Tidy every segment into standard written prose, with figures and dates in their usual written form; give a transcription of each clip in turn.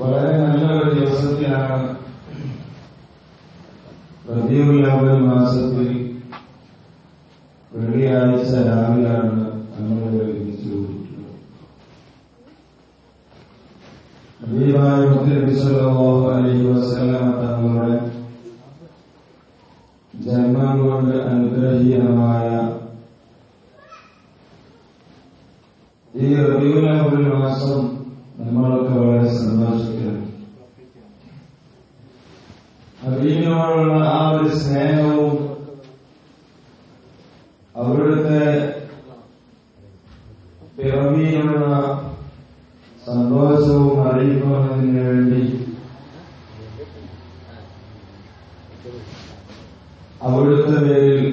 വളരെ നല്ലൊരു ദിവസത്തിലാണ് റബീഉൽ അവ്വൽ മാസത്തിൽ വെള്ളിയാഴ്ച രാവിലാണ് നമ്മൾ ഒരുമിച്ച് കൂടിയിട്ടുള്ളത്. ഹബീബായ മുഹമ്മദ് സ്വല്ലല്ലാഹു അലൈഹി വസല്ലം തങ്ങളുടെ ജന്മം കൊണ്ട് അനുഗ്രഹീതമായ ഈ റബീഉൽ അവ്വൽ മാസം നമ്മളൊക്കെ വളരെ സന്തോഷിക്കണം. ഹബീബിനോടുള്ള ആ ഒരു സ്നേഹവും അവിടുത്തെ പിറവിയിലുള്ള സന്തോഷവും അറിയിക്കുന്നതിന് വേണ്ടി അവിടുത്തെ പേരിൽ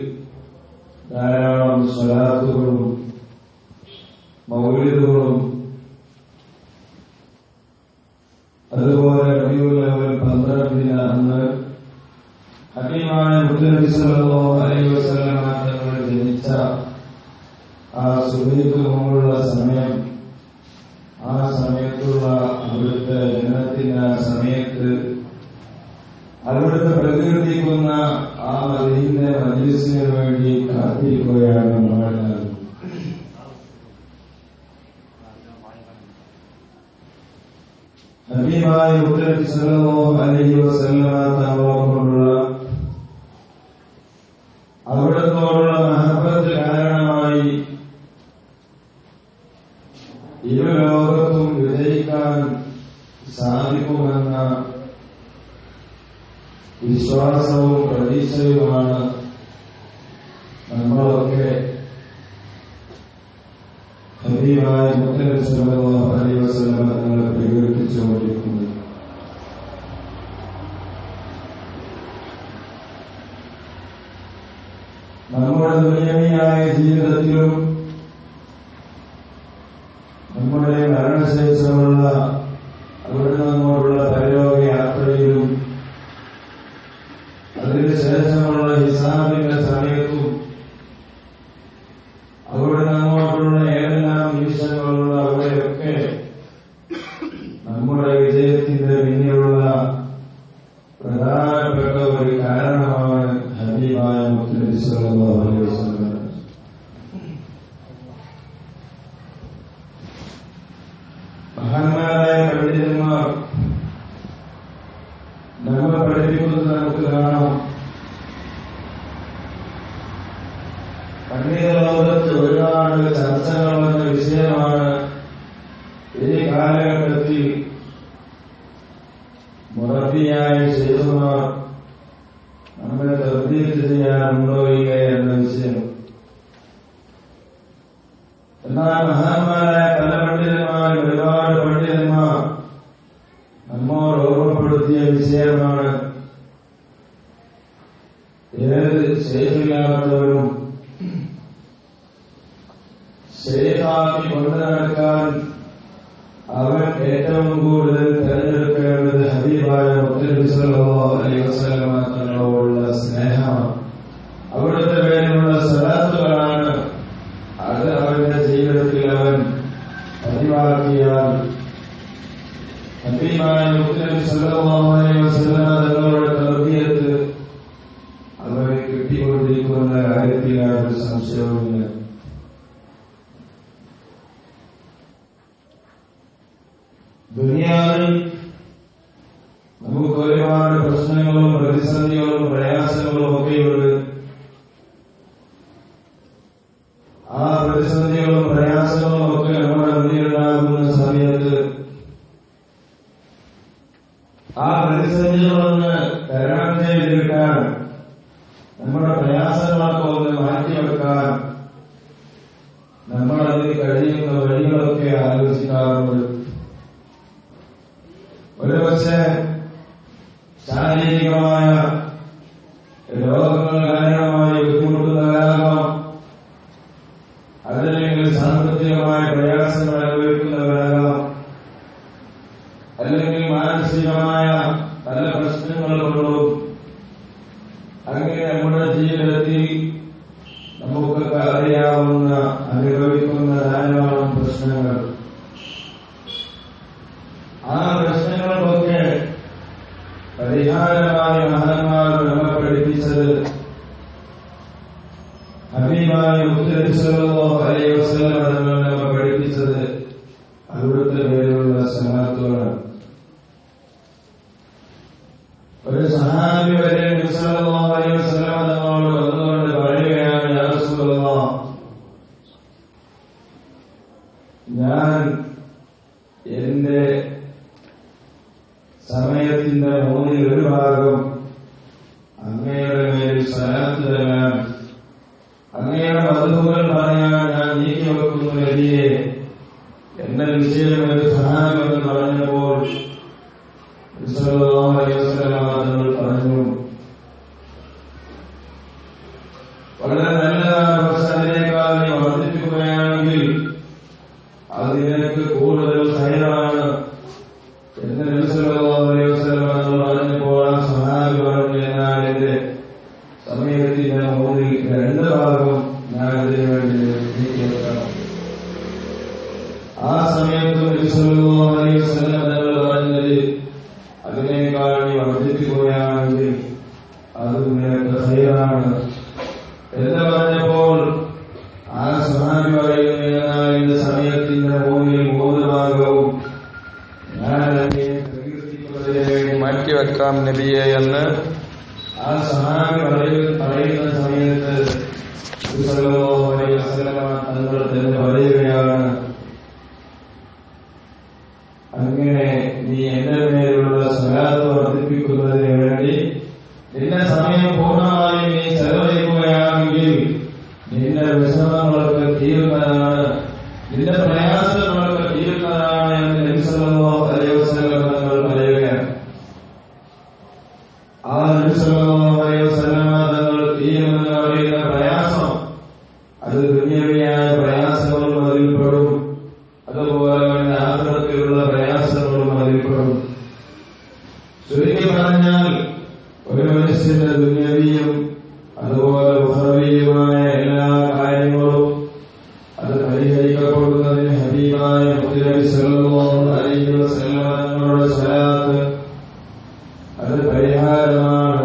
ധാരാളം സ്വലാത്തുകളും മൗലിദുകളും അതുപോലെ റബീഉൽ അവ്വൽ 12 അന്ന് ഹബീബായ മുഹമ്മദ് സ്വല്ലല്ലാഹു അലൈഹി വസല്ലം തങ്ങൾ ജനിച്ച ആ സുബഹിക്ക് മുമ്പുള്ള സമയം, ആ സമയത്തുള്ള അവിടുത്തെ ജനനത്തിന്റെ ആ സമയത്ത് അവിടുത്തെ പ്രകീർത്തിക്കുന്ന ആ മദീനയുടെ മജ്‌ലിസിന് വേണ്ടി കാത്തിരിക്കുകയാണ് നമ്മളെല്ലാവരും. ഹബീബായ മുഹമ്മദ് സ്വല്ലല്ലാഹു അലൈഹി വസല്ലം തങ്ങളോടുള്ള അവിടത്തോടുള്ള മഹബത്ത് കാരണമായി ഇരു ലോകത്തും വിജയിക്കാൻ സാധിക്കുമെന്ന വിശ്വാസവും പ്രതീക്ഷയുമാണ് നമ്മളൊക്കെ ഹബീബായ മുഹമ്മദ് സ്വല്ലല്ലാഹു അലൈഹി വസല്ലം തങ്ങളെ പ്രകീർത്തിച്ചുകൊണ്ടിരിക്കുന്നത്. നമ്മുടെ ദുനിയാവിയായ ജീവിതത്തിലും നമ്മുടെ മരണശേഷമുള്ള അവിടെ നമ്മോടുള്ള പരലോക യാത്രയിലും അതിനുശേഷമുള്ള ഹിസാബിന്റെ സമയത്തും അവിടെ നമ്മോടുള്ള ഏതെല്ലാം നിമിഷങ്ങളുള്ള അവിടെയൊക്കെ നമ്മുടെ വിജയത്തിന്റെ പിന്നിലുള്ള പ്രധാനപ്പെട്ട ഒരു കാരണമാണ് ഹബീബായ മുഹമ്മദ് സ്വല്ലല്ലാഹു അലൈഹി വസല്ലം. മഹാന്മാരായ പണ്ഡിതന്മാർ നമ്മെ പഠിപ്പിക്കുന്നത് നമുക്ക് കാണാം. പണ്ഡിത ലോകത്ത് ഒരുപാട് ചർച്ചകളുള്ള വിഷയമാണ് ഈ കാലഘട്ടത്തിൽ മുറബിയായ ശൈഖുമാർ നമ്മളെ തർബീയത്ത് ചെയ്യാനുണ്ടോ ഇല്ല എന്ന വിഷയം. എന്നാൽ മഹാന്മാരായ പല പണ്ഡിതന്മാരും ഒരുപാട് പണ്ഡിതന്മാർ നമ്മോട് ഓർമ്മപ്പെടുത്തിയ വിഷയമാണ് ഏത് ശൈഖില്ലാത്തവരും ശൈഖാക്കി കൊണ്ടു നടക്കാൻ അവൻ ഏറ്റവും കൂടുതൽ തെരഞ്ഞെടുക്കേണ്ടത് ഹബീബായ മുഹമ്മദ് സ്വല്ലല്ലാഹു അലൈഹി വസല്ലം തങ്ങളോടുള്ള സ്നേഹമാണ്. അവിടുത്തെ പേരിലുള്ള സ്വലാത്തുകളാണ്. അത് അവന്റെ ജീവിതത്തിൽ അവൻ പതിവാക്കിയാൽ ഹബീബായ മുഹമ്മദ് സ്വല്ലല്ലാഹു അലൈഹി വസല്ലം തങ്ങളുടെ തർബിയത്ത് അവന് കിട്ടിക്കൊണ്ടിരിക്കുന്ന കാര്യത്തിൽ യാതൊരു സംശയവുമില്ല. ദുനിയാവിൽ നമുക്ക് ഒരുപാട് പ്രശ്നങ്ങൾ ആ പ്രതിസന്ധികളൊന്ന് തരണം ചെയ്തിരിക്കാൻ, നമ്മുടെ പ്രയാസങ്ങളൊക്കെ ഒന്ന് മാറ്റിവെക്കാൻ നമ്മളതിന് കഴിയുന്ന വഴികളൊക്കെ ആലോചിക്കാറുണ്ട്. ഒരുപക്ഷെ ശാരീരികമായ രോഗങ്ങൾ കാരണമായി ബുദ്ധിമുട്ടുന്നവരാകാം, അതല്ലെങ്കിൽ സാമ്പത്തികമായ പ്രയാസങ്ങൾ അനുഭവിക്കുന്നവരാകാം, അല്ലെങ്കിൽ മാനസികമായ പല പ്രശ്നങ്ങൾ കൊണ്ടും അങ്ങനെ നമ്മുടെ ജീവിതത്തിൽ നമുക്കൊക്കെ അറിയാവുന്ന അനുഭവിക്കുന്ന ധാരാളം പ്രശ്നങ്ങൾ. ആ പ്രശ്നങ്ങൾക്കൊക്കെ പരിഹാരമായി മഹാന്മാർ നമ്മെ പഠിപ്പിച്ചത് ഹബീബായ മുഹമ്മദ് സല്ലല്ലാഹു അലൈഹി വസല്ലം നമ്മെ പഠിപ്പിച്ചത് അവിടുത്തെ പേരിലുള്ള സ്വലാത്തുകളാണ്. ഒരു സഹാബി വരെ നബി സല്ലല്ലാഹു അലൈഹി വസല്ലം തങ്ങളോട് വന്നുകൊണ്ട് പറയുകയാണ്, യാ റസൂലല്ലാഹ്, ഞാൻ എന്റെ സമയത്തിന്റെ 1/3 ഭാഗം അങ്ങയുടെ മേലിൽ സ്വലാത്ത് തരാൻ, അങ്ങയുടെ മദ്ഹുകൾ പറയാൻ ഞാൻ നീക്കിവെക്കുന്നു നബിയെ. എന്റെ വിഷയം ഒരു സഹാബിയെന്ന് പറഞ്ഞപ്പോൾ സല്ലല്ലാഹു അലൈഹി വസല്ലം തങ്ങൾ പറഞ്ഞു, വളരെ നല്ലതാണ്, പക്ഷെ അതിനേക്കാൾ നീ വർദ്ധിപ്പിക്കുകയാണെങ്കിൽ അത് നിനക്ക് കൂടുതൽ ഖൈറാണ് എന്ന് നബി സല്ലല്ലാഹു അലൈഹി വസല്ലം തങ്ങൾ പറഞ്ഞപ്പോൾ ആ സഹാബി പറഞ്ഞു, എന്നാൽ എന്റെ സമയത്തിന്റെ 2 ഭാഗം ഞാൻ അതിനു വേണ്ടി നീക്കിവെക്കണം. ആ സമയത്ത് നബി സല്ലല്ലാഹു അലൈഹി വസല്ലം തങ്ങൾ പറഞ്ഞത്, അതിനേക്കാൾ നീ വർദ്ധിപ്പിക്കുകയാണെങ്കിൽ അത് നിനക്ക് ഖൈറാണ് എന്ന് പറഞ്ഞപ്പോൾ ആ സഹാബി പറയുന്നു, എന്നാൽ എന്റെ സമയത്തിന്റെ 3/3 ഭാഗവും ഞാൻ അതിനെ പ്രകീർത്തിക്കുന്നതിന് വേണ്ടി മാറ്റിവെക്കാം നബിയെ എന്ന് ആ സഹാബി പറയുന്ന സമയത്ത് സല്ലല്ലാഹു അലൈഹി വസല്ലം തങ്ങൾ തന്നെ പറയുകയാണ്, അങ്ങനെ നീ എന്റെ മേലുള്ള സ്വലാത്ത് വർദ്ധിപ്പിക്കുന്നതിന് വേണ്ടി നിന്റെ സമയം പൂർണ്ണമായി നീ ചെലവഴിക്കുകയാണെങ്കിൽ നിന്റെ വിഷമങ്ങളൊക്കെ തീരുന്നതാണ്, നിന്റെ പ്രയാസങ്ങളൊക്കെ തീരുന്നതാണ് എന്ന് നബി സല്ലല്ലാഹു അലൈഹി വസല്ലം തങ്ങൾ പറയുകയാണ്. ആ നബി സല്ലല്ലാഹു അലൈഹി വസല്ലം തങ്ങൾ തീരുമെന്ന് പറയുന്ന പ്രയാസം അത് ദുനിയവിയായ പ്രയാസങ്ങളും അതിൽപ്പെടും, അതുപോലെ തന്നെ ആഖിറത്തിലുള്ള പ്രയാസങ്ങളും അതിൽപ്പെടും. ചുരുക്കി പറഞ്ഞാൽ ഒരു മനുഷ്യന്റെ ദുനിയവിയും അതുപോലെ ഉഖറവിയുമായ എല്ലാ കാര്യങ്ങളും അത് പരിഹരിക്കപ്പെടുന്നതിന് ഹബീബായ മുഹമ്മദ് സല്ലല്ലാഹു അലൈഹി വസല്ലം തങ്ങളുടെ സ്വലാത്ത് അത് പരിഹാരമാണ്.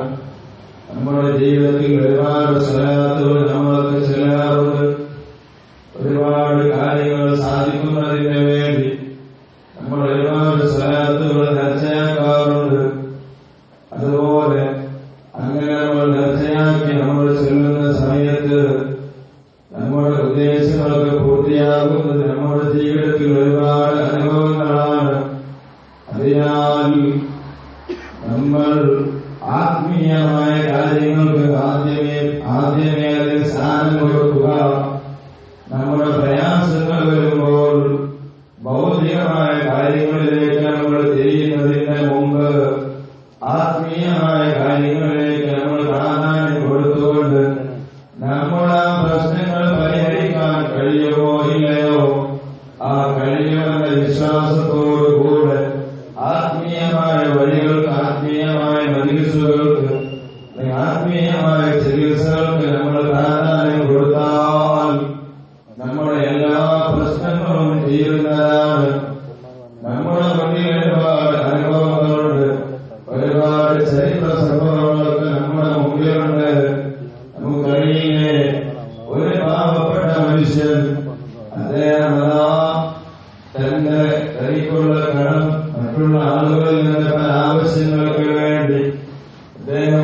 നമ്മുടെ ജീവിതത്തിൽ ഒരുപാട് സ്വലാത്തുകൾ നമ്മളൊക്കെ ചെല്ലാറുണ്ട്. ഒരുപാട് കാര്യങ്ങൾ സാധിക്കുന്നതിന് വേണ്ടി നമ്മൾ ഒരുപാട് സ്വലാത്തുകൾ ചർച്ചയാക്കാറുണ്ട്. അതുപോലെ അങ്ങനെ നമ്മൾ ചർച്ചയാക്കി നമ്മൾ ചെല്ലുന്ന സമയത്ത് നമ്മുടെ ഉദ്ദേശങ്ങളൊക്കെ പൂർത്തിയാകുന്നത് നമ്മുടെ ജീവിതത്തിൽ ഒരുപാട് അനുഭവങ്ങളാണ്. അതിനാൽ നമ്മൾ ആത്മീയമായ കാര്യങ്ങൾക്ക് ആദ്യമേ അതിന് സ്ഥാനം കൊടുക്കുക. നമ്മുടെ പ്രയാസങ്ങൾ വരുമ്പോൾ ഭൗതികമായ കാര്യങ്ങളിലേക്ക് നമ്മൾ തിരിയുന്നതിന് മുമ്പ് ആത്മീയമായ കാര്യങ്ങളിലേക്ക് നമ്മൾ പ്രാധാന്യം കൊടുത്തുകൊണ്ട് നമ്മുടെ പ്രശ്നങ്ങൾ പരിഹരിക്കാൻ കഴിയുമോ ഇല്ലയോ, ആ കഴിയുമെന്ന വിശ്വാസത്തോടുകൂടെ ആത്മീയമായ വഴികൾക്ക്, ആത്മീയമായ മജിലിസുകൾക്ക്, ആത്മീയമായ ചികിത്സകൾക്ക് നമ്മൾ പ്രാധാന്യം കൊടുത്താൽ നമ്മുടെ എല്ലാ പ്രശ്നങ്ങളും തീരുന്നതാണ്. നമ്മുടെ മുന്നിൽ ഒരുപാട് അനുഭവങ്ങളുണ്ട്, ഒരുപാട് ചരിത്ര സംഭവങ്ങളൊക്കെ നമ്മുടെ മുമ്പിലുണ്ട്. നമുക്കറിയില്ലേ, ഒരു പാവപ്പെട്ട മനുഷ്യൻ അദ്ദേഹം തന്റെ തനിക്കുള്ള കടം മറ്റുള്ള ആളുകളിൽ നിന്ന് പല ആവശ്യങ്ങൾക്ക് വേണ്ടി അദ്ദേഹം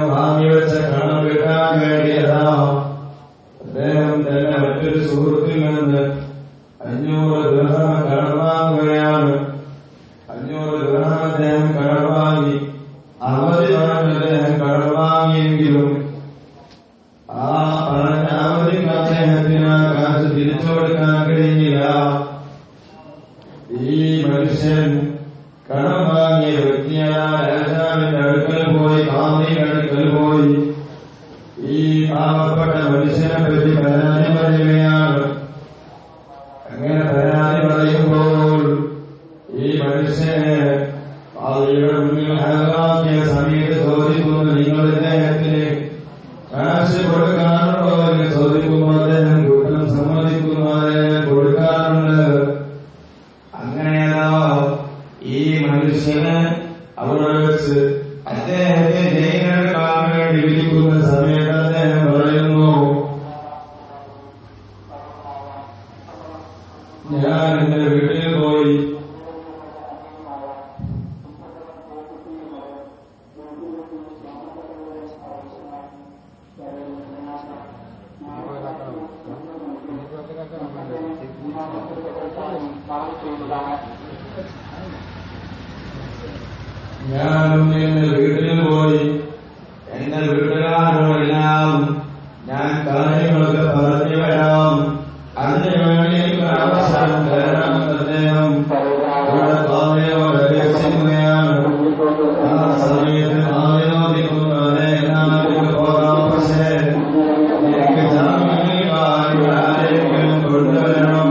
ഹാജരാക്കിയ സമയത്ത് ചോദിക്കുന്നു, നിങ്ങൾ ഇദ്ദേഹത്തിന് കാശ് കൊടുക്കാറുണ്ടോ എന്ന് ചോദിക്കുമ്പോൾ അദ്ദേഹം കൂട്ടം സമ്മതിക്കുന്നു, അദ്ദേഹം കൊടുക്കാറുണ്ട്. അങ്ങനെയല്ലോ ഈ മനുഷ്യന് അവിടെ വെച്ച് അദ്ദേഹത്തെ ജയിലെടുക്കാൻ വേണ്ടി വിളിക്കുന്ന സമയത്ത് അദ്ദേഹം പറയുന്നു, ഞാൻ എന്റെ വീട്ടിൽ പോയി എന്റെ വീട്ടുകാരോടെല്ലാം ഞാൻ കാര്യങ്ങളൊക്കെ പറഞ്ഞു വരാം, അതിനുവേണ്ടി എനിക്ക് അവസരം തരാമെന്ന് അദ്ദേഹം ഇവിടെ പാതയോടെ അപേക്ഷിക്കുകയാണ്. ആ സമയത്ത് ആലോചിക്കുന്നത് എല്ലാവരും പോകാം, പക്ഷേ എനിക്ക് ജാമ്യം ആരെങ്കിലും കൊണ്ടുവരണം.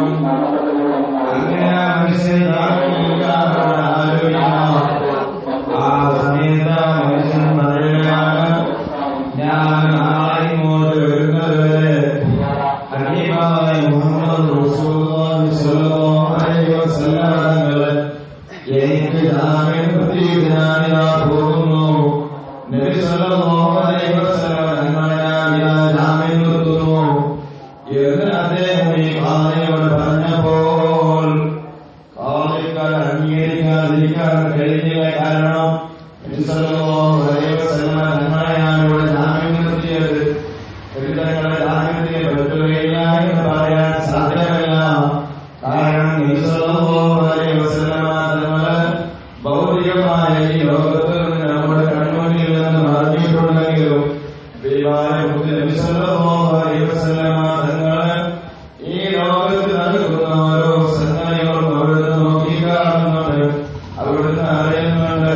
അങ്ങനെ മനുഷ്യൻ ആലോചിക്കണം. ആ സമയത്ത് മനുഷ്യൻ പറയുകയാണ്, ഞാൻ നാളെ ഇങ്ങോട്ട് വരുന്നതുവരെ ഹബീബായ മുഹമ്മദ് റസൂലുള്ളാഹി സ്വല്ലല്ലാഹു അലൈഹി വസല്ലം തങ്ങളെ എനിക്ക് ജാമ്യം പ്രതീക്ഷനാ പോകുന്നു. നബി സ്വല്ലല്ലാഹു അലൈഹി വസല്ലം തങ്ങളെ ഞാൻ ജാമ്യം നിർത്തുന്നു എന്ന് അദ്ദേഹം ഈ ഖാദിയോട് പറഞ്ഞപ്പോൾ ഖാദിക്ക് അംഗീകരിക്കാതിരിക്കാൻ കഴിഞ്ഞില്ല. കാരണം നബി സ്വല്ലല്ലാഹു അലൈഹി വസല്ലം തങ്ങളെയാണ് ഇവിടെ ജാമ്യം നിർത്തിയത്. തങ്ങളെ ജാമ്യത്തിന് പറ്റുകയില്ല എന്ന് പറയാൻ സാധ്യമല്ല. കാരണം നബി സ്വല്ലല്ലാഹു അലൈഹി വസല്ലം തങ്ങളെ ഭൗതികമായ ഈ ലോകത്ത് നിന്ന് നമ്മുടെ കൺമുന്നിൽ നിന്ന് മറഞ്ഞിട്ടുണ്ടെങ്കിലും നബി സ്വല്ലല്ലാഹു അലൈഹി വസല്ലം തങ്ങളെ ഈ ലോകത്ത് നൽകുന്ന ഓരോ സംഗതികളും അവിടുന്ന് നോക്കിക്കാണുന്നുണ്ട്, അവിടുന്ന് അറിയുന്നുണ്ട്.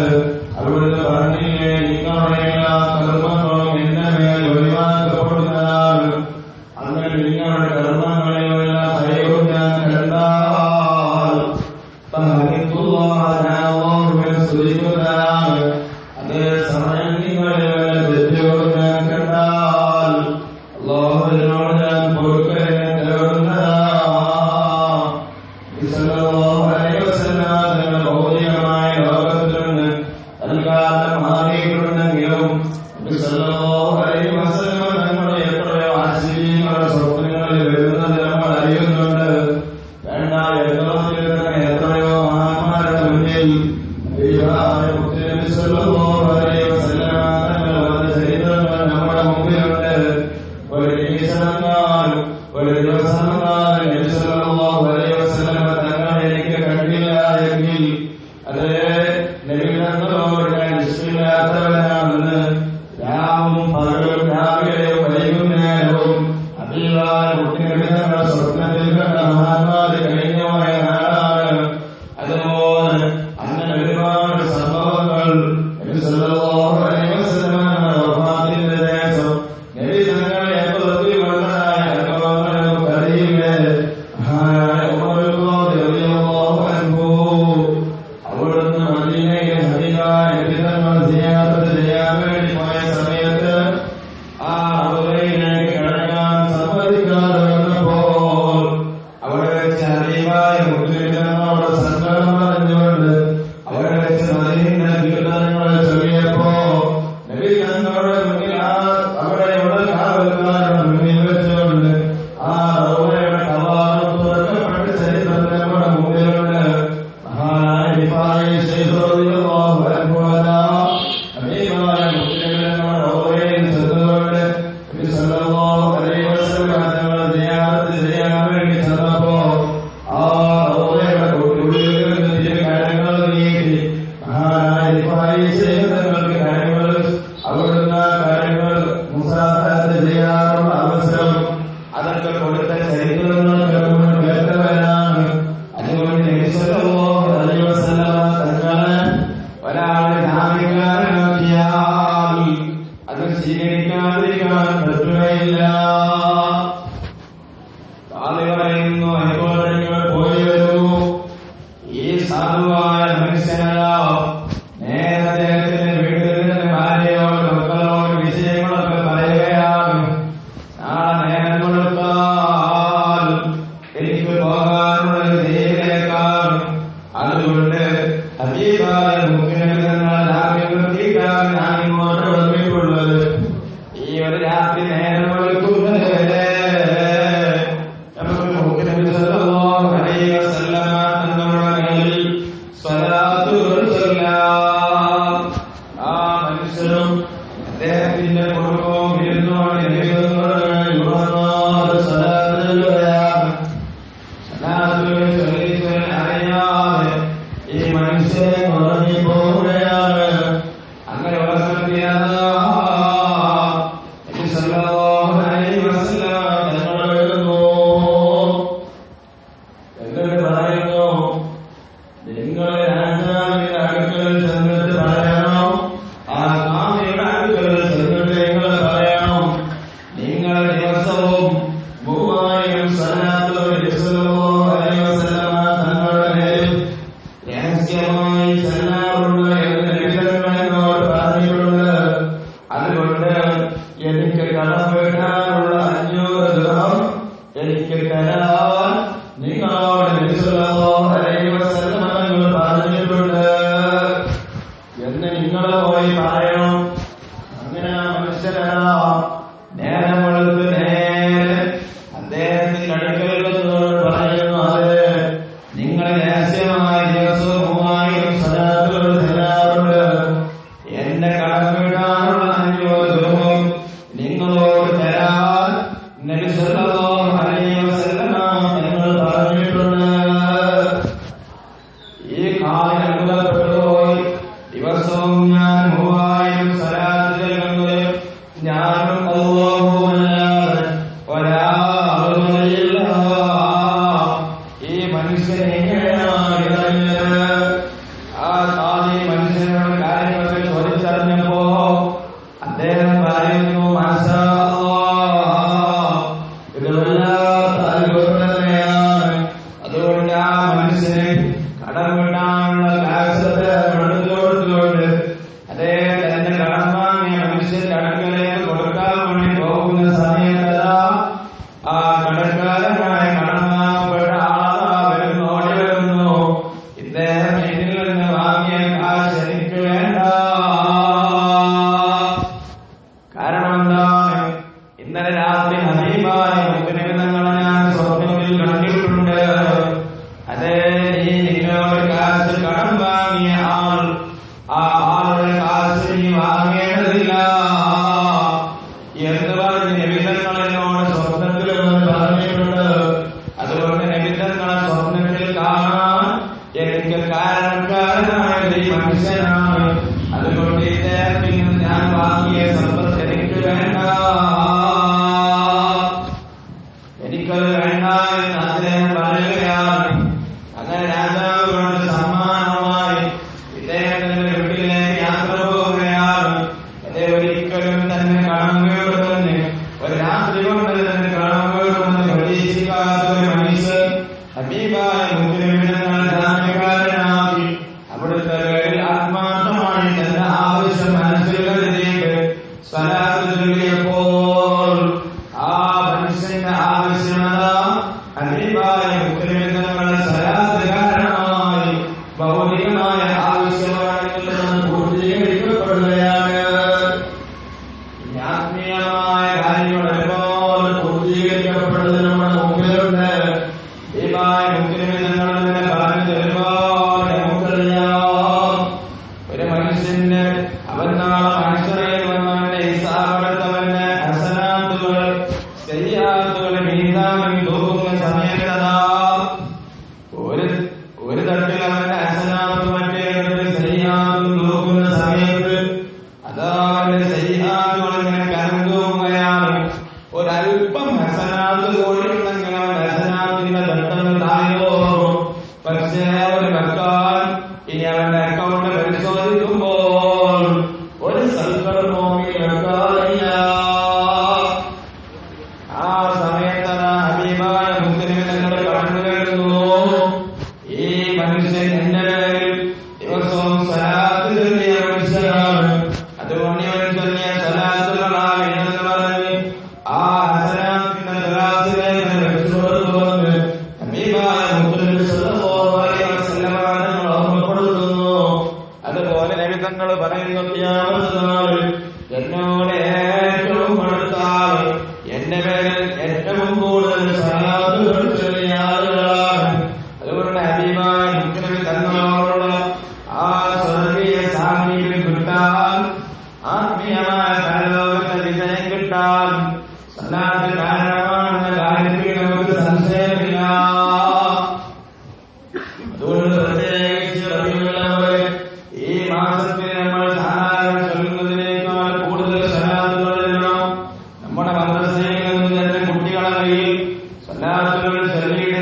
അവിടുന്ന് പറഞ്ഞില്ലേ, നിങ്ങളുടെ എല്ലാ കർമ്മങ്ങളും എന്റെ മേൽ ഒഴിവാക്കപ്പെടുന്നതാണ്. അങ്ങനെ നിങ്ങളുടെ കർമ്മങ്ങളിലെല്ലാം ഹൈറും ഞാൻ കണ്ടാൽ സ്തുതിക്കുന്നതാണ്. അതേ സമയം നിങ്ങളിൽ വല്ല തെറ്റുകളും ഞാൻ കണ്ടാൽ അല്ലാഹുവിനോട് ഞാൻ പൊറുക്കലിനെ തേടുന്നതാണ്. ഭൗതികമായ ലോകത്തിൽ നിന്ന് തൽക്കാലം മാറിയിട്ടുണ്ടെങ്കിലും തങ്ങൾ എത്രയോ ആശ്ചര്യങ്ങളുടെ സ്വപ്നങ്ങളിൽ വരുന്നത് നമ്മൾ അറിയുന്നുണ്ട്. വേണ്ട എത്രയോ മഹാന്മാരുടെ മുന്നിൽ ചരിത്രങ്ങൾ നമ്മുടെ മുമ്പിലുണ്ട്. ഒരു ദിവസമെന്നാലും നബി സ്വല്ലല്ലാഹു അലൈഹി വസല്ലം തങ്ങളെ എനിക്ക് കണ്ടില്ല എങ്കിൽ അത് നബി തങ്ങളോട് ഞാൻ ഇഷ്ടമില്ലാത്തവനാണെന്ന് രാവും പകലും രാവിലെയും വൈകുന്നേരവും അഭിമാനങ്ങളുടെ സ്വപ്നത്തിൽ കണ്ട മഹാന്മാര് കഴിഞ്ഞുപോയ നാളാണ്. അതുപോലെ അങ്ങനെ ഒരുപാട് സംഭവങ്ങൾ നബി സ്വല്ലല്ലാഹു അലൈഹി വസല്ലം വഫാത്തിന്റെ ശേഷം നബി തങ്ങളെ എപ്പോഴും വന്നതായ അനുഭവങ്ങൾ നമുക്കറിയില്ലേ. അവിടുന്ന് മദീനയിൽ ഹബീബായ നബി തങ്ങൾ സിയാറത്ത് ചെയ്യാൻ വേണ്ടി പോയ സമയത്ത് ആ റൗളയിലേക്ക് കടക്കാൻ സമ്മതിക്കാതെ വന്നപ്പോൾ അവിടെ വെച്ച് ഹബീബായ മുത്തുനബിയോട് സങ്കടം പറഞ്ഞുകൊണ്ട് അവിടെ വെച്ച് മദീന കീർത്തനങ്ങൾ ചൊല്ലിയപ്പോ നബി തങ്ങളുടെ മുന്നിൽ അവിടെയുള്ള കാവൽക്കാരുടെ മുന്നിൽ വെച്ചുകൊണ്ട് ആ റൗളയുടെ കവാടം തുറക്കപ്പെട്ട ചരിത്രം നമ്മുടെ മുമ്പിലുണ്ട്. മഹാനായ റിഫായി ശൈഖ് റളിയല്ലാഹു അൻഹു ഹബീബായ മുത്തുനബിയോട് റൗളയിൽ ചെന്നുകൊണ്ട് നബി സ്വല്ലല്ലാഹു അലൈഹി വസല്ലം തങ്ങളെ സിയാറത്ത് ചെയ്യാൻ വേണ്ടി ചെന്നപ്പോ ആ റൗളയുടെ ഉള്ളിൽ നിന്ന് കാര്യങ്ങൾ നീക്കി മഹാനായ റിഫായി ശൈഖ് തങ്ങൾക്ക് കാര്യങ്ങൾ അവിടുന്ന് കാര്യങ്ങൾ മുസാഫഹത്ത് ചെയ്യാനുള്ള അവസരം അതൊക്കെ കൊടുത്ത ചരിത്രങ്ങൾ കേട്ടവരാണ്. അതുകൊണ്ട് നബി സ്വല്ലല്ലാഹു അലൈഹി വസല്ലം തങ്ങളെ ഒരാളെ ധാർമ്മികനാക്കിയാൽ അത് സ്വീകരിക്കാതിരിക്കാൻ പറ്റുകയില്ല. താളി പറയുന്നു, അതുപോലെ നിങ്ങൾ പോയി വരൂ. ഈ സാധുവായ മനുഷ്യനല്ല നേരത്തെ എന്ന് നിങ്ങൾ പോയി പറയണം. അങ്ങനെ മനുഷ്യരാ നേരം വെളുത്ത് നേരെ അദ്ദേഹത്തിന്റെ അടുക്കൽ പറയുന്നു, അത് നിങ്ങൾ രഹസ്യമായി ദിവസവും 3000 സ്വലാത്തുകൾ ചെല്ലാറുണ്ട്. എന്റെ കടമിടാനുള്ള 5 ദിവസവും നിങ്ങളോട് തരാൻ നബി സല്ലല്ലാഹു അലൈഹി വസല്ലം നിങ്ങൾ പറഞ്ഞിട്ടുണ്ട്. ഈ കാര്യം അത്ഭുതപ്പെട്ടുപോയി. ദിവസവും ഞാൻ 3000 സ്വലാത്ത് ചെല്ലുന്നത് ഞാനും അല്ലാഹുവല്ലാതെ ഒരാളുമില്ല. ഈ മനുഷ്യൻ എങ്ങനെയാണ് ഇറങ്ങിയത്? ആ സാധി മനുഷ്യനോട് കാര്യങ്ങളൊക്കെ ചോദിച്ചറിഞ്ഞപ്പോ അദ്ദേഹം പറയുന്നു, മാഷാ അല്ലാഹ്, ഇത് വല്ലാത്ത അത്ഭുതം തന്നെയാണ്. അതുകൊണ്ട് ആ മനുഷ്യന് കടം വിടാനുള്ള കാശത്തെ കൊടുത്തുകൊണ്ട് അദ്ദേഹം തന്റെ കടം വാങ്ങിയ മനുഷ്യന്റെ അടുക്കലേക്ക് കൊടുക്കാൻ വേണ്ടി പോകുന്ന സമയത്തല്ല ആ കടക്കാരനായ കടം വാങ്ങപ്പെട്ട ഓടി വരുന്നു. ഇദ്ദേഹം എന്നിൽ നിന്ന് വാങ്ങിയ കാശ് എനിക്ക് വേണ്ട. കാരണം എന്താണ്? ഇന്നലെ രാത്രി ഹബീബായ മുത്തനബിതങ്ങളെ ഞാൻ സ്വപ്നത്തിൽ കണ്ടിട്ടുണ്ട്. അതേ, നീ നിന്നോട് കാശ് കടം വാങ്ങിയ ആൾ, ആ ആളുടെ കാശ് നീ വാങ്ങേണ്ടതില്ല എന്ന് പറഞ്ഞ് നബിതങ്ങൾ എന്നോട് സ്വപ്നത്തിൽ പറഞ്ഞിട്ടുണ്ട്. അതുകൊണ്ട് നബിതങ്ങളെ സ്വപ്നത്തിൽ കാണാൻ എനിക്ക് കാരണക്കാരനായത് ഈ മനുഷ്യനാണ്. അതുകൊണ്ട് ഇദ്ദേഹത്തിൽ നിന്ന് ഞാൻ വാങ്ങിയ സമ്പത്ത് എനിക്ക് വേണ്ട, എനിക്കത് വേണ്ട എന്ന് അദ്ദേഹം പറയുകയാണ്. അങ്ങനെ രാജാവിനോട് സമ്മാനമായി ഇദ്ദേഹത്തിന്റെ വീട്ടിലേക്ക് യാത്ര പോവുകയാണ്. അതേ, ഒരിക്കലും തന്നെ കടം വീടുമെന്ന്, ഒരു രാത്രി കൊണ്ട് തന്നെ കടം വീടുമെന്ന് പ്രതീക്ഷിക്കാത്ത ഒരു മനുഷ്യൻ ഹബീബായ മുത്തനബിതങ്ങൾ ജാമ്യക്കാരനാക്കി അവിടുത്തെ പേരിൽ ആത്മാർത്ഥമായി തന്റെ ആവശ്യം മനസ്സിൽ കരുതിയിട്ട് സ്വലാത്ത് ചൊല്ലിയപ്പോൾ ആ മനുഷ്യന്റെ ആവശ്യമത ഹബീബായ മുത്തനബിതങ്ങളുടെ സ്വലാത്ത് കാരണമായി ഭൗതികമായ ആവശ്യമാണെന്നുള്ളത് പൂർത്തീകരിക്കപ്പെടുകയാണ്. ആത്മീയമായ കാര്യങ്ങൾ ഒരുപോലെ പൂർത്തീകരിക്കപ്പെടുന്നത് നമ്മുടെ മുമ്പിലുണ്ട്. ഹബീബായ മുത്തനബിതങ്ങൾ തന്നെ പറഞ്ഞത് ഒരുപാട് നമുക്കറിയാം. ഒരു മനുഷ്യന് അവൻ നാളെ മനുഷ്യരയിൽ വന്നവന്റെ ഹിസാബെടുത്തവന്റെ ഹസനാത്തുകൾ സയ്യാത്തുകൾ മീസാനിൽ തൂക്കുന്ന സമയത്തതാ ഒരു തട്ടിൽ അവന്റെ ഹസനാത്ത് മറ്റേ സയ്യാത്തും തൂക്കുന്ന സമയത്ത് അതാ അവന്റെ സയ്യാത്തുകൾ ഇങ്ങനെ കരന്തൂങ്ങുകയാണ്. ഒരൽപ്പം ഹസനാത്ത് കൂടിയുണ്ടെങ്കിൽ അവൻ ഹസനാത്തിന്റെ തട്ടങ്ങൾ താഴോ. പക്ഷേ ഒരു വെക്കാൻ ഇനി അവന്റെ അക്കൗണ്ട് പരിശോധിക്കുമ്പോൾ ഒരു സൽക്കർമ്മവും വെക്കാറില്ല. ആ സമയത്താണ് ഹബീബായ മുത്തനബിതങ്ങൾ കടന്നു വരുന്നു. ഈ മനുഷ്യൻ എന്റെ പേരിൽ ദിവസവും സ്വലാത്ത് ചൊല്ലിയ മനുഷ്യനാണ്. അതുകൊണ്ട് ഇവൻ ചൊല്ലിയ സ്വലാത്തുകളാണ് എന്ന് പറഞ്ഞ് ആ ഹസനാത്തിന്റെ സ്വലാത്തിലേക്ക് വെച്ചുകൊടുത്തുകൊണ്ട് ഹബീബായ മുത്തനബി സല്ലല്ലാഹു അലൈഹി വസല്ലം തങ്ങൾ ഓർമ്മപ്പെടുത്തുന്നു. അതുപോലെ നബിതങ്ങൾ പറയുന്നു, ഖിയാമത്ത് നാളിൽ എന്നോട് ഏറ്റവും അടുത്ത ആൾ എന്റെ പേരിൽ ഏറ്റവും കൂടുതൽ സ്വലാത്തുകൾ ചൊല്ലിയ ആളുകളാണ്. അതുകൊണ്ട് ഹബീബായ മുത്തനബി തങ്ങളോടുള്ള ആ സ്വർഗീയ സാമീപ്യം കിട്ടാൻ, ആത്മീയമായ പരലോകത്തെ വിജയം കിട്ടാൻ സ്വലാത്ത് കാരണമാണെന്ന കാര്യത്തിൽ നമുക്ക് സംശയമില്ല. അതുകൊണ്ട് പ്രത്യേകിച്ച് റബീഉൽ ഈ മാസത്തിൽ നമ്മൾ സാധാരണ ചൊല്ലുന്നതിനേക്കാൾ കൂടുതൽ സ്വലാത്തുകൾ ചൊല്ലണം. നമ്മുടെ മദ്രസയിൽ നിന്ന് തന്നെ കുട്ടികളെ കയ്യിൽ സ്വലാത്തുകൾ ചൊല്ലിയിട്ട്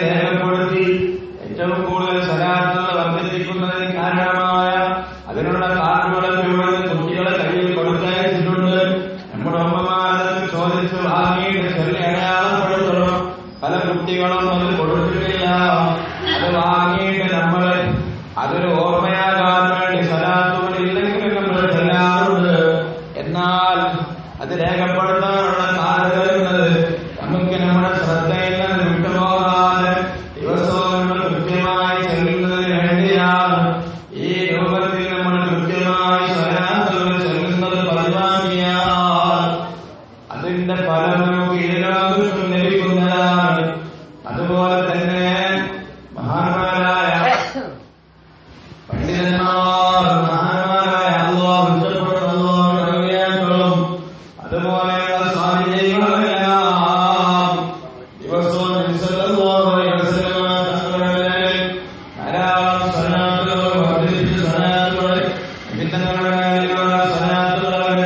സലാത്തുകൾ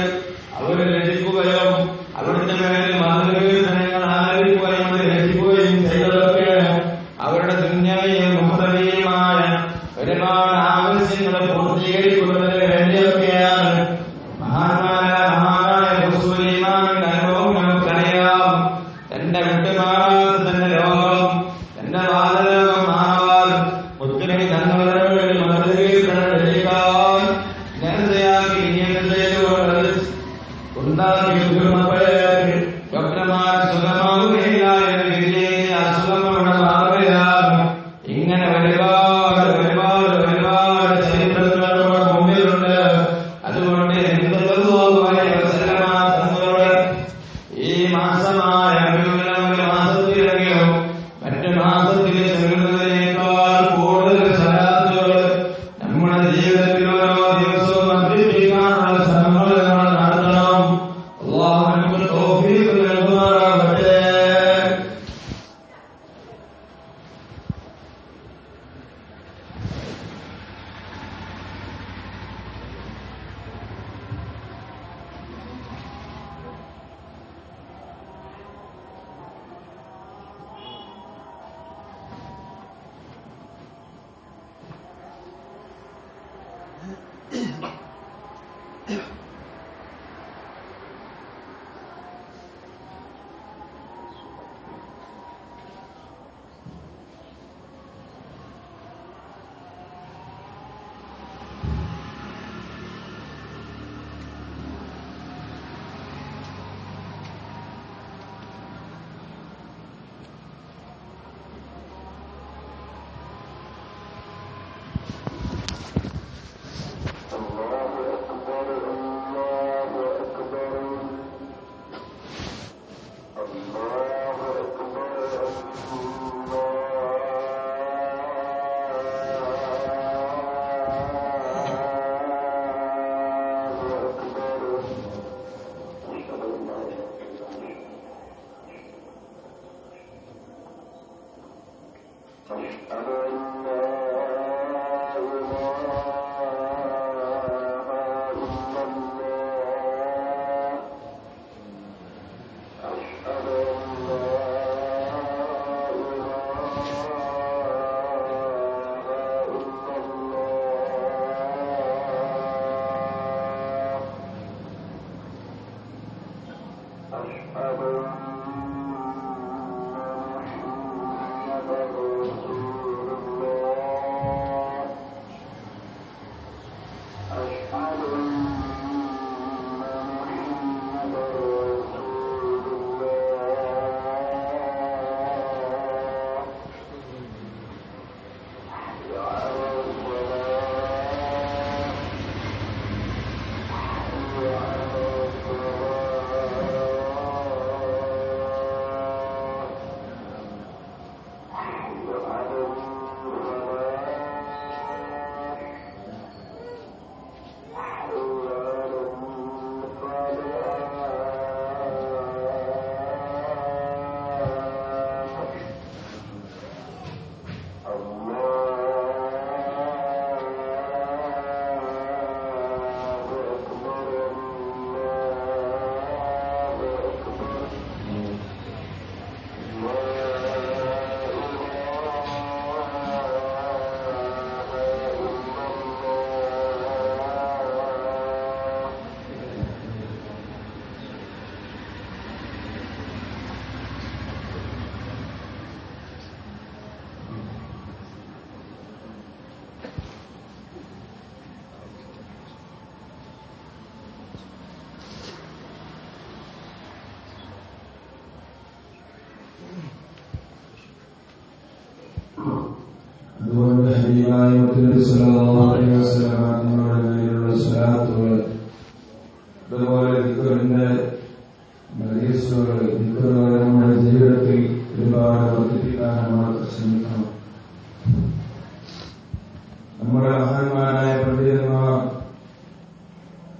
അവർ രചിക്കുകയും അവിടുത്തെ മേൽ മാതൃകീർത്തനങ്ങൾ ആലപിക്കുകയും രചിക്കുകയും ചെയ്തതൊക്കെ അവരുടെ ദുന്യവിയും മുഹ്തവിയുമായ ഒരുപാട് ആവശ്യങ്ങൾ പൂർത്തീകരിക്കുന്നതിന് വേണ്ടിയൊക്കെയാണ്. മഹാനായ റസൂലുള്ളാഹിന്റെ അനുഭവം നമുക്കറിയാം. തന്റെ വിട്ടുമാറാത്ത തന്റെ ലോകം, തന്റെ വാദലോകം മാറാൻ മുത്തുനബി തങ്ങളുടെ മാതൃകീർത്തനം രചിക്കാൻ നേരത്തെയാക്കി നിയന്ത്രിച്ചുകൊണ്ട് ഉണ്ടാക്കി ഡോക്ടർമാർ സുഖമാവുകയില്ല എന്ന് വിജയിച്ച അസുഖങ്ങളുടെ മാറുകയാണ്. ഇങ്ങനെ ഒരുപാട് ചരിത്രങ്ങളുടെ മുമ്പിലുണ്ട്. അതുകൊണ്ട് തങ്ങളുടെ ഈ മാസമായ മാസത്തിലെങ്കിലും മറ്റു മാസത്തിൽ ചെല്ലുന്നതിനേക്കാൾ കൂടുതൽ സലാത്തുകൾ നമ്മുടെ ജീവിതത്തിൽ ഓരോ ദിവസവും വർദ്ധിപ്പിക്കാനുള്ള ശ്രമങ്ങൾ നമ്മൾ നടത്തണം. അല്ലാഹു നമുക്ക് തൗഫീഖ് നൽകുമാറാകട്ടെ. അതുകൊണ്ട് ഹബീബായ മുത്തുനബി സ്വല്ലല്ലാഹു അലൈഹി വസല്ലം തങ്ങളുടെ മേലുള്ള സ്വലാത്തുകൾ, അതുപോലെ ദിക്റിന്റെ മജീസുകൾ, ദിക്റുകൾ നമ്മുടെ ജീവിതത്തിൽ ഒരുപാട് വർദ്ധിപ്പിക്കാൻ നമ്മൾ ശ്രമിക്കണം. നമ്മുടെ മഹാന്മാരായ പണ്ഡിതന്മാർ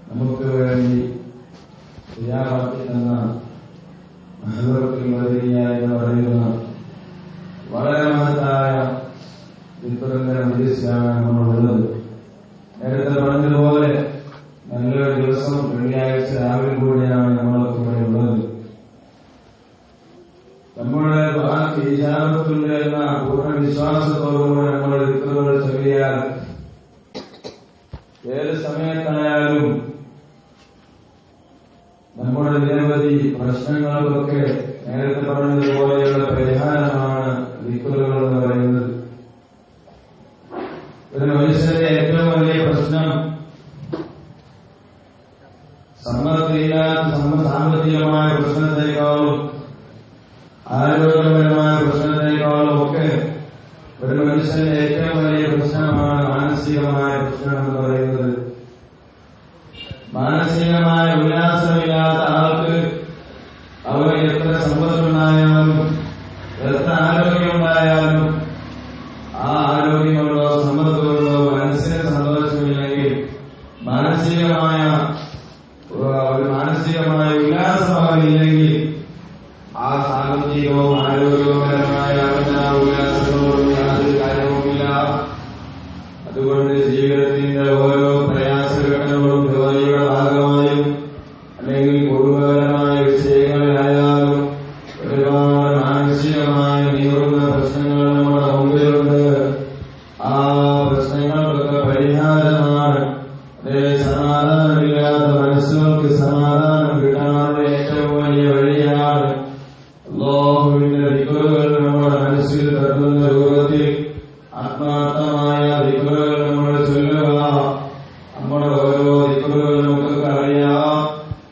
നമുക്ക് വേണ്ടി തയ്യാറാക്കി തന്ന മഹ്ദറത്തുൽ മദീന എന്ന് പറയുന്ന വളരെ മഹത്തായ ദിക്റിന്റെ മജീസിലാണ് നമ്മളുള്ളത്. നേരത്തെ പറഞ്ഞതുപോലെ നല്ലൊരു ദിവസം വെള്ളിയാഴ്ച രാവിലെ കൂടിയാണ് നമ്മളൊക്കെ ഇവിടെ ഉള്ളത്. നമ്മുടെ ദുആക്ക് ഇജാബത്തുണ്ട് എന്ന പൂർണ്ണ വിശ്വാസത്തോടുകൂടി നമ്മൾ ദിക്റുകൾ ചൊല്ലിയാൽ ഏത് സമയത്തായാലും നമ്മുടെ നിരവധി പ്രശ്നങ്ങൾക്കൊക്കെ നേരത്തെ പറഞ്ഞതുപോലെയുള്ള പരിഹാരമാണ് ദിക്റുകൾ എന്ന് പറയുന്നത്. ഒരു മനുഷ്യന്റെ ഏറ്റവും വലിയ പ്രശ്നം സാമ്പത്തികമായ പ്രശ്നത്തെക്കാളും ആരോഗ്യപരമായ പ്രശ്നത്തെക്കാളും ഒക്കെ ഒരു മനുഷ്യന്റെ ഏറ്റവും വലിയ പ്രശ്നമാണ് മാനസികമായ പ്രശ്നം എന്ന് പറയുന്നത്. മാനസികമായ ഉല്ലാസമില്ലാത്ത ആൾക്ക് അവന് എത്ര സമ്പത്തുണ്ടായാലും എത്ര ആരോഗ്യമുണ്ടായാലും ആ ആരോഗ്യമുള്ളോ സമ്പത്തുള്ളോ മനസ്സിന് സന്തോഷമില്ലെങ്കിൽ മാനസികമായ ഉല്ലാസമാവില്ലെങ്കിൽ ആ സാമ്പത്തികവും ആരോഗ്യപരമായ ഉല്ലാസത്തോടും യാതൊരു കാര്യവുമില്ല. അതുകൊണ്ട് ജീവിതത്തിന്റെ ഓരോ പ്രയാസഘട്ടങ്ങളും ജോലിയുടെ ഭാഗമായും അല്ലെങ്കിൽ കുടുംബപരമായ വിഷയങ്ങളിലായാലും ഒരുപാട് മാനസികമായ നീറുന്ന പ്രശ്നങ്ങൾ നമ്മുടെ മുമ്പിലുണ്ട്. ആ പ്രശ്നങ്ങൾക്കൊക്കെ പരിഹാരമാണ് സമാധാനമില്ലാത്ത മനസ്സുകൾക്ക് സമാധാനം കിട്ടാനുള്ള ഏറ്റവും വലിയ വഴിയാണ് അല്ലാഹുവിന്റെ ദിക്റുകൾ നമ്മുടെ മനസ്സിൽ തട്ടുന്ന രൂപത്തിൽ ആത്മാർത്ഥമായ ദിക്റുകൾ നമ്മൾ ചൊല്ലുക. നമ്മുടെ ഓരോ ദിക്റുകൾ നമുക്കൊക്കെ അറിയാം.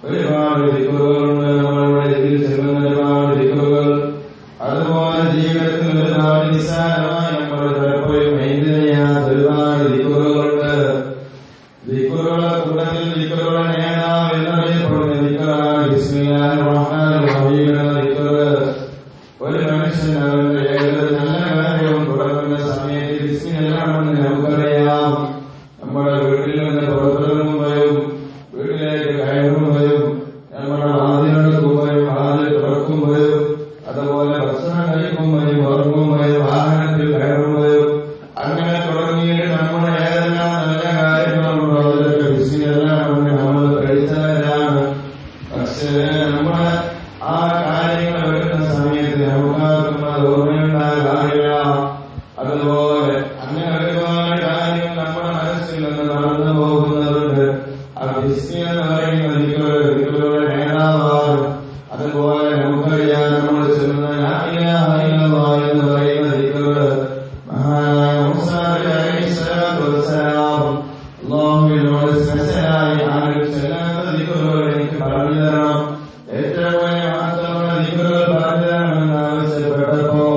ഒരുപാട് ദിക്റുകളുണ്ട് നമ്മളിവിടെ ഇതിൽ ചെല്ലുന്ന ഒരുപാട് ദിക്റുകൾ. അതുപോലെ ജീവിതത്തിൽ ഒരുപാട് നിസ്സാരമായി നമ്മൾ പലപ്പോഴും മൈൻഡ് ചെയ്യാത്ത ഒരുപാട് ദിക്റുകളുണ്ട്. ദിക്റുകളുടെ കൂട്ടത്തിൽ ദിക്റുകളുടെ നേതാവ് എന്നറിയപ്പെടുന്ന ദിക്റാണ് ബിസ്മില്ലാഹിർ റഹ്മാനിർ റഹീം എന്ന ദിക്റ്. ഒരു മനുഷ്യൻ അവന്റെ ഏതൊരു നല്ല കാര്യവും തുടങ്ങുന്ന സമയത്ത് ബിസ്മില്ലാഹിന് നമുക്കറിയാം. നമ്മുടെ വീട്ടിൽ നിന്ന് പുറത്തിറങ്ങുമ്പോഴും വീട്ടിലേക്ക് കയറുമ്പോഴും നമ്മുടെ വാതിലെടുക്കുമ്പോഴും വാതിൽ തുറക്കുമ്പോഴും അതുപോലെ ഭക്ഷണം കഴിക്കുമ്പോഴും ഉറങ്ങുമ്പോഴും വാഹനത്തിൽ കയറുമ്പോഴും അങ്ങനെ തുടങ്ങിയിട്ട് നമ്മുടെ ഏതെല്ലാം നല്ല കാര്യങ്ങളുണ്ടോ അതിലൊക്കെ ബിസ്മില്ലാഹിന് നമ്മൾ കഴിച്ചവരാണ്. പക്ഷേ നമ്മുടെ ആ കാര്യങ്ങൾ വരുന്ന സമയത്ത് നമുക്കാർക്കും അത് ഓർമ്മയുണ്ടാകാറില്ല. അതുപോലെ അങ്ങനെ ഒരുപാട് കാര്യങ്ങൾ നമ്മുടെ മനസ്സിൽ നിന്ന് നടന്നു പോകുന്നതുണ്ട്. ആ ബിസ്മി എന്ന് പറയുന്ന ദിക്റുകളുടെ നേതാവാണ്. അതുപോലെ നമുക്കറിയാം നമ്മൾ ചൊല്ലുന്ന ലാ ഇലാഹ ഇല്ലല്ലാഹ് എന്ന് പറയുന്ന ദിക്റ് മഹാനായ മൂസാ അലൈഹിസ്സലാത്തു വസ്സലാം അല്ലാഹുവിനോട് സ്പെഷ്യലായി ആരും ചൊല്ലാത്ത ദിക്റുകൾ എനിക്ക് പറഞ്ഞു തരണം, ഏറ്റവും വലിയ മഹത്വമുള്ള ദിക്റുകൾ പറഞ്ഞു തരണമെന്ന് ആവശ്യപ്പെട്ടപ്പോ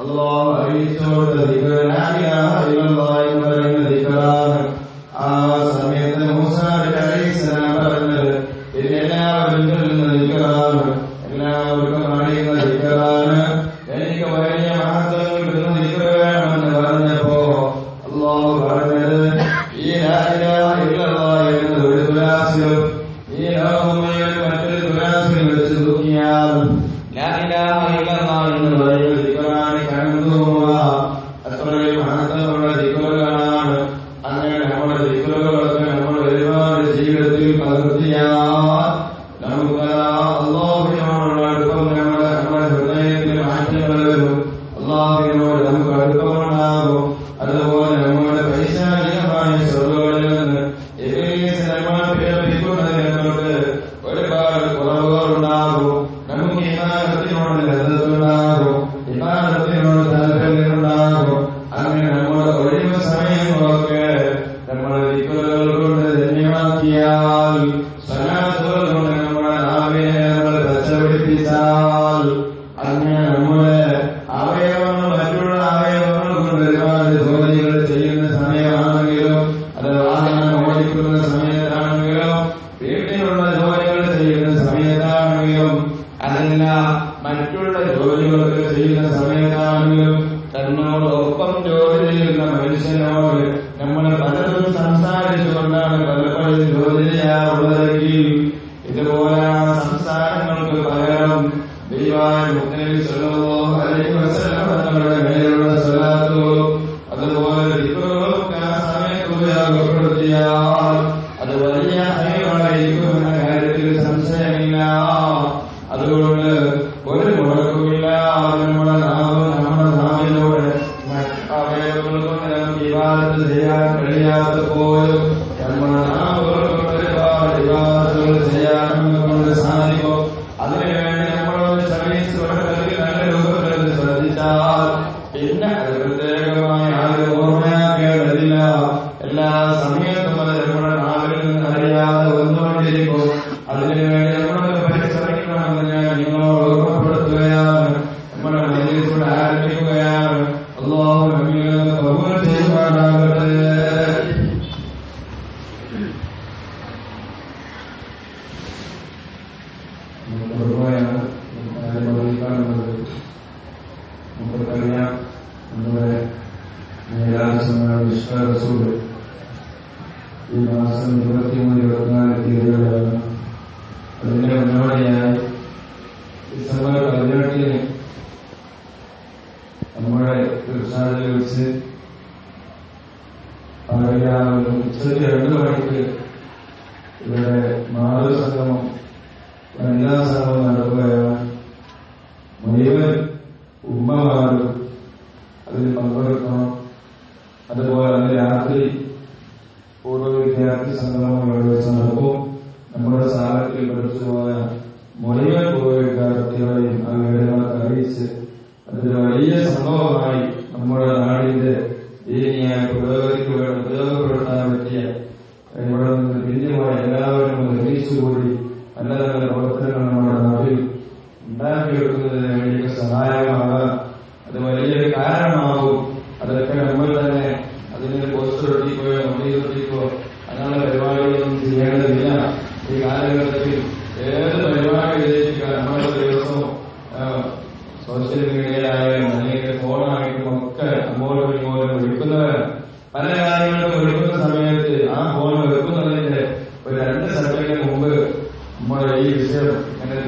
അല്ലാഹു അറിയിച്ചു കൊടുത്ത ദിക്റ് ലാ ഇലാഹ ഇല്ലല്ലാഹ് എന്ന് പറയുന്ന ദിക്റാണ്. ആ സമയത്ത് മൂസാ അലൈഹിസ്സലാം പറഞ്ഞത് ഇതിനെല്ലാവരും ചൊല്ലുന്ന ദിക്റാണ്, എല്ലാവർക്കും അറിയുന്ന ദിക്റാണ്, എനിക്ക് വലിയ മഹത്വം കിട്ടുന്ന ദിക്റ് വേണമെന്ന് പറഞ്ഞപ്പോ അല്ലാഹു പറഞ്ഞത് ഈ ലാ ഇലാഹ ഇല്ലല്ലാഹ് എന്നത് ഒരു തുലാസിലും ഈ ലോകം മുഴുവൻ മറ്റൊരു തുലാസിൽ വെച്ച് തൂക്കിയാൽ ലാ ഇലാഹ ഇല്ലല്ലാഹ് എന്ന് പറയുന്ന ദിക്റാണ് കടന്നുപോവുക. അത്രയും മഹത്വമുള്ള ദിക്റുകളാണ്. അങ്ങനെ നമ്മുടെ ദിക്റുകളൊക്കെ നമ്മൾ ഒരുപാട് ജീവിതത്തിൽ പകർത്തിയാൽ നമുക്ക് അല്ലാഹുവിനോടുള്ള അടുപ്പം നമ്മുടെ ഹൃദയത്തിൽ മാറ്റങ്ങൾ വരും. അല്ലാഹുവിനോട് നമുക്ക് അടുപ്പമുണ്ടാകും. അതുപോലെ നമ്മുടെ പൈശാചികമായ സ്വറുകളിൽ നിന്ന് ഇബ്ലീസ് നമ്മളെ പ്രേരിപ്പിക്കുന്നതിനെക്കൊണ്ട് ഒരുപാട് കുറവുകളുണ്ടാകും. നമുക്ക് ഇബാദത്തിനോട് ലദ്ദത്തുണ്ടാകും, ഇബാദത്തിനോട് താല്പര്യമുണ്ടാകും. അങ്ങനെ നമ്മുടെ ഒഴിവ് സമയങ്ങളൊക്കെ നമ്മുടെ ദിക്റുകൾ കൊണ്ട് ധന്യമാക്കിയാൽ, സ്വലാത്തുകൾ കൊണ്ട് നമ്മുടെ നാവിനെ നമ്മൾ പച്ചപിടിപ്പിച്ചാൽ, അങ്ങനെ നമ്മുടെ അവയവങ്ങൾ മറ്റുള്ള അവയവങ്ങൾ കൊണ്ട് ഒരുപാട് ജോലികൾ ചെയ്യുന്ന സമയമാണെങ്കിലും അത് വാഹനം ഓടിക്കുന്ന സമയത്താണെങ്കിലും വീട്ടിലുള്ള ജോലികൾ ചെയ്യുന്ന സമയത്താണെങ്കിലും അതല്ല മറ്റുള്ള ജോലികളൊക്കെ ചെയ്യുന്ന സമയത്താണെങ്കിലും തന്നോടൊപ്പം ജോലി ചെയ്യുന്ന മനുഷ്യനോട് നമ്മൾ പലതും സംസാരിച്ചുകൊണ്ടാണ് പലപ്പോഴും ജോലി ചെയ്യാറുള്ളതെങ്കിൽ ഇതുപോലെ സംസാരങ്ങൾക്ക് പകരം ദൈവായ മുത്തനബി സ്വല്ലല്ലാഹു അലൈഹി വസല്ലം തങ്ങളുടെ മേലുള്ള സ്വലാത്തുകളും അതുപോലെ ദിക്റുകളൊക്കെ ആ സമയത്ത് ഉപയോഗപ്പെടുത്തിയാൽ അത് വലിയ ഹൈറാണ്. കുടുംബമാണ് കാണുന്നത്. നമുക്കറിയാം നമ്മുടെ വിശ്വാസൂട് ഈ മാസം 23-24 തീയതികളാണ്. അതിന്റെ മുന്നോടിയായി ഡിസംബർ 18 നമ്മുടെ തീർത്ഥാടനം വെച്ച് ഉച്ചയ്ക്ക് 2 മണിക്ക് ഇവിടെ മാതൃസംഗമം വനിതാ സംഗമം നടക്കുകയാണ്. മുഴുവൻ ഉമ്മമാരും അതിൽ പങ്കെടുക്കണം. അതുപോലെ അന്ന് രാത്രി പൂർവ്വ വിദ്യാർത്ഥി സംഗമം ഇവിടെ വെച്ച് നടക്കും. നമ്മുടെ സ്ഥാനത്തിൽ പഠിച്ചുപോയ മുഴുവൻ പൂർവ്വ വിദ്യാർത്ഥികളെയും ആ വീടുകളൊക്കെ അറിയിച്ച് അതൊരു വലിയ സംഭവമായി നമ്മുടെ നാടിന്റെ ദീനിയായ പുരോഗതിക്ക് വേണ്ടി ഉപയോഗപ്പെടുത്താൻ പറ്റിയ ഇവിടെ നിന്ന് പിരിഞ്ഞുപോയ എല്ലാവരും നിർദ്ദേശിച്ചുകൂടി നല്ല നല്ല പ്രവർത്തനങ്ങൾ നമ്മുടെ നാട്ടിൽ ഉണ്ടാക്കിയെടുക്കുന്നതിന് വേണ്ടി സഹായമാകാം. അത് വലിയൊരു കാരണമാകും. അതൊക്കെ നമ്മൾ തന്നെ അതിന് പോസ്റ്റർ ഒട്ടിക്കുകയോ മൊബൈൽ ഒട്ടിക്കുകയോ അങ്ങനെയുള്ള പരിപാടികളൊന്നും ചെയ്യേണ്ടതില്ല. ഈ കാലഘട്ടത്തിൽ ഏത് പരിപാടി വിജയിക്കുക നമ്മുടെ ദിവസവും സോഷ്യൽ മീഡിയയിലായാലും അല്ലെങ്കിൽ ഫോണായിട്ടും ഒക്കെ അങ്ങോട്ടും ഇങ്ങോട്ടും വിളിക്കുന്നവർ പല കാര്യങ്ങൾക്കും വിളിക്കുന്ന സമയത്ത് ആ ഫോൺ വെക്കുന്നതിന്റെ ഒരു 2 സെക്കൻഡിന് മുമ്പ് നമ്മുടെ ഈ വിഷയം എങ്ങനെ